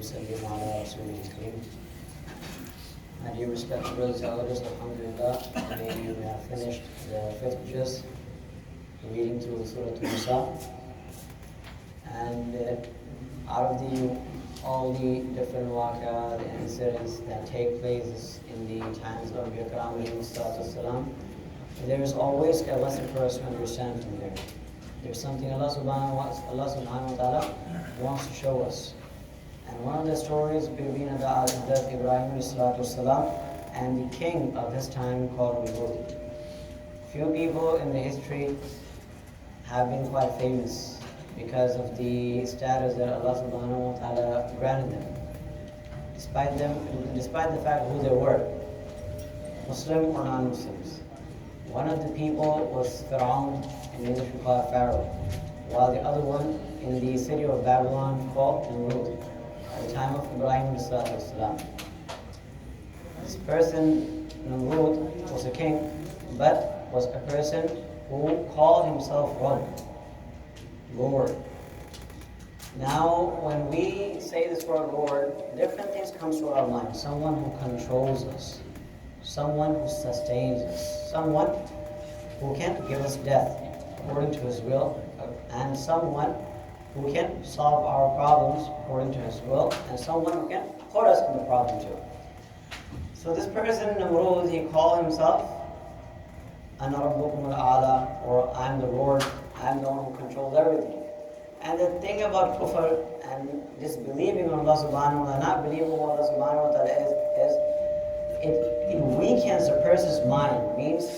وسلم على رسوله الكريم. My dear respected brothers and elders, alhamdulillah, we have finished the 5th juz, reading through Surah An-Nisa. And out of all the different waqa'ah, the incidents that take place in the times of Anbiya Karam alayhi salatu wassalam, there is always a lesson for us to understand from there. There's something Allah subhanahu wa ta'ala wants to show us. And one of the stories between Hazrat Ibrahim alayhi salatu wassalam and the king of his time called Darululoom. Few people in the history have been quite famous because of the status that Allah subhanahu wa ta'ala granted them. Despite the fact who they were, Muslim or non-Muslims. One of the people was Pharaoh, in English we call it Pharaoh, while the other one in the city of Babylon called Namrud, at the time of Ibrahim as-salam. This person, Namrud, was a king, but was a person who called himself Lord. Now, when we say this word Lord, different things come to our mind. Someone who controls us, someone who sustains us, someone who can give us death according to his will, and someone who can solve our problems according to his will, and someone who can put us in the problem too. So this person, Namrud, he called himself Ana Rabbukum al-A'la, or I'm the Lord, I'm the one who controls everything. And the thing about kufr and disbelieving in Allah subhanahu wa ta'ala, not believing what Allah subhanahu wa ta'ala is it weakens a person's mind, means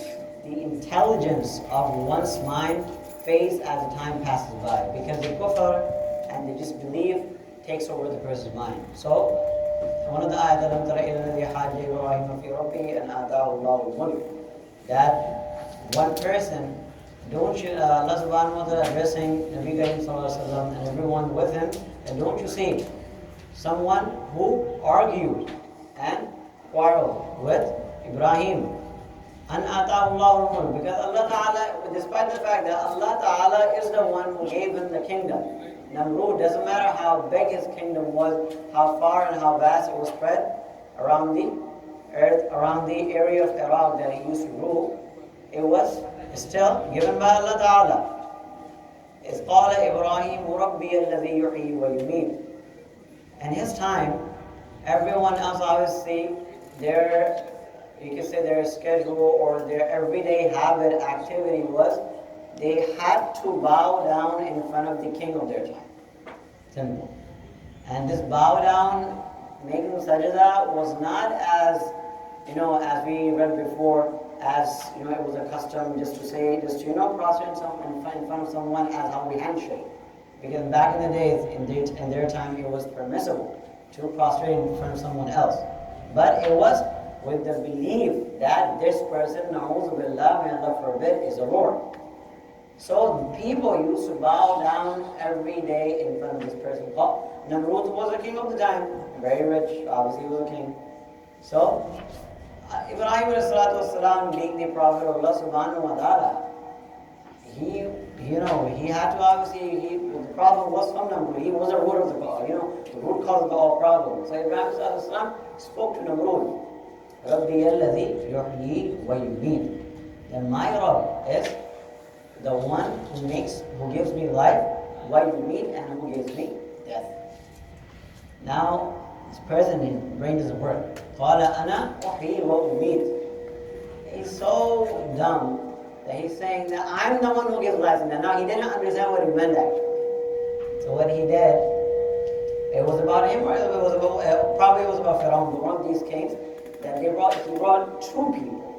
the intelligence of one's mind fades as the time passes by, because the kufr and the disbelief takes over the person's mind. So, one of the ayat that one person, don't you, Allah subhanahu wa ta'ala addressing Nabi Karim sallallahu alaihi wasallam and everyone with him, and don't you see someone who argued and quarreled with Ibrahim, an ata'ullahu, because Allah Ta'ala, despite the fact that Allah Ta'ala is the one who gave him the kingdom, Namrud, doesn't matter how big his kingdom was, how far and how vast it was spread around the earth, around the area of Iraq that he used to rule, it was still given by Allah Ta'ala. إِذْ قَالَ إِبْرَاهِيمُ رَبِّيَ الَّذِي يُحْيِي وَيُمِيتُ. In his time, everyone else obviously, you could say their schedule or their everyday habit activity was they had to bow down in front of the king of their time. Simple. And this bow down, making sajda, was not as, as we read before, as it was a custom just to prostrate in front of someone as how we handshake. Because back in the days, in their time, it was permissible to prostrate in front of someone else. But it was with the belief that this person, na'udhu billah, may Allah forbid, is a Lord. So people used to bow down every day in front of this person. Namrud was a king of the time, very rich, obviously he was a king. So Ibrahim was being the prophet of Allah subhanahu wa ta'ala, he had to obviously, the problem was from Namrud. He was a root of the root cause of all problems. So Ibrahim spoke to Namrud, Rabbi alladhi yuhyi wa yumeet. Then my Rabb is the one who gives me life, wa yumeet, and who gives me death. Now, this person, his brain doesn't work. قَالَ أَنَا أُحْيِي وَأُمِيتُ. He's so dumb that he's saying that I'm the one who gives life. And now he didn't understand what he meant actually. So what he did, it was about him, or probably it was about Pharaoh, one of these kings, that he brought two people.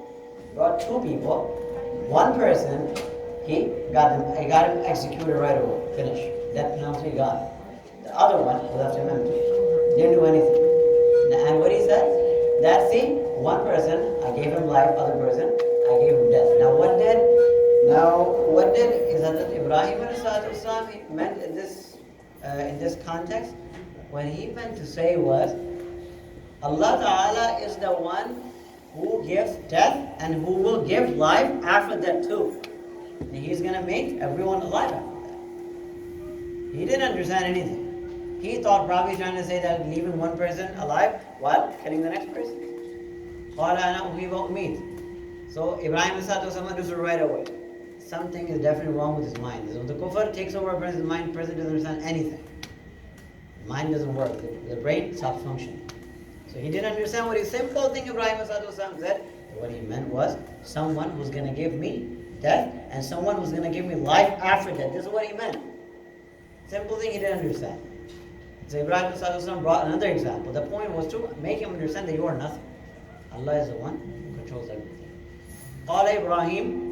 One person, he got him executed right away, finished. That penalty gone. The other one left him empty. Didn't do anything. And what he said, that's the one person, I gave him life, other person, I gave him death. Now what did is that Ibrahim meant in this context? What he meant to say was, Allah Ta'ala is the one who gives death and who will give life after that too. And he's going to make everyone alive after that. He didn't understand anything. He thought probably trying to say that leaving one person alive while killing the next person. قال أنا أحيي وأميت. So Ibrahim understood right away. Something is definitely wrong with his mind. So the kufr takes over a person's mind, the person doesn't understand anything. The mind doesn't work, the brain stops functioning. So he didn't understand what his simple thing Ibrahim said. What he meant was someone who's going to give me death and someone who's going to give me life after death. This is what he meant. Simple thing he didn't understand. So Ibrahim brought another example. The point was to make him understand that you are nothing. Allah is the one who controls everything. قال إبراهيم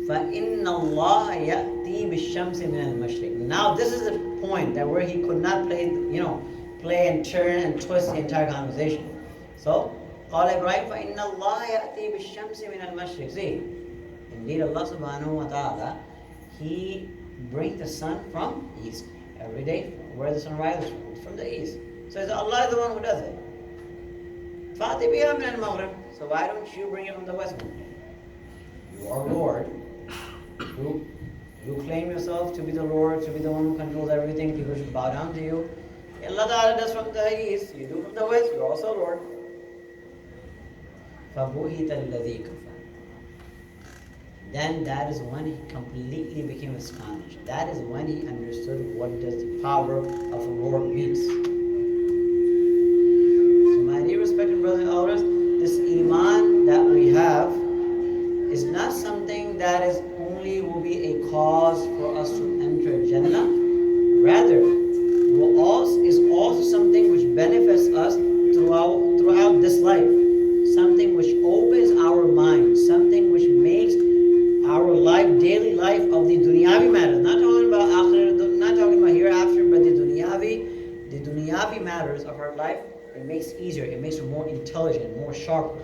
فَإِنَّ اللَّهَ يَأْتِي بِالشَّمْسِ مِنَ الْمَشْرِقِ. Now this is the point that where he could not play and turn and twist the entire conversation. So قال إبراهيم فَإِنَّ اللَّهَ يَأْتِي بِالشَّمْسِ مِنَ الْمَشْرِقِ. See, indeed Allah subhanahu wa ta'ala, He brings the sun from east. Every day, where the sun rises from the east. So Allah is the one who does it. فَأْتِ بِهَا مِنَ الْمَغْرِبِ. So why don't you bring it from the west? You are Lord. You claim yourself to be the Lord, to be the one who controls everything. People should bow down to you. Allah Ta'ala does from the east. You do from the west. You're also Lord. فَبُهِتَ الَّذِي كَفَرَ. Then that is when he completely became astonished. That is when he understood what does the power of a Lord means. So my dear respected brothers and elders, this iman that we have is not something that is only will be a cause for us to enter Jannah. Rather, is also something which benefits us throughout this life. Something which opens our mind. Something which makes our life, daily life of the dunyavi matters. Not talking about akhirah, not talking about hereafter, but the dunyavi matters of our life. It makes easier. It makes it more intelligent, more sharper.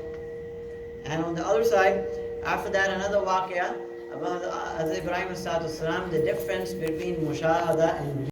And on the other side, after that, another waqiyah about Hazrat Ibrahim, the difference between mushahada and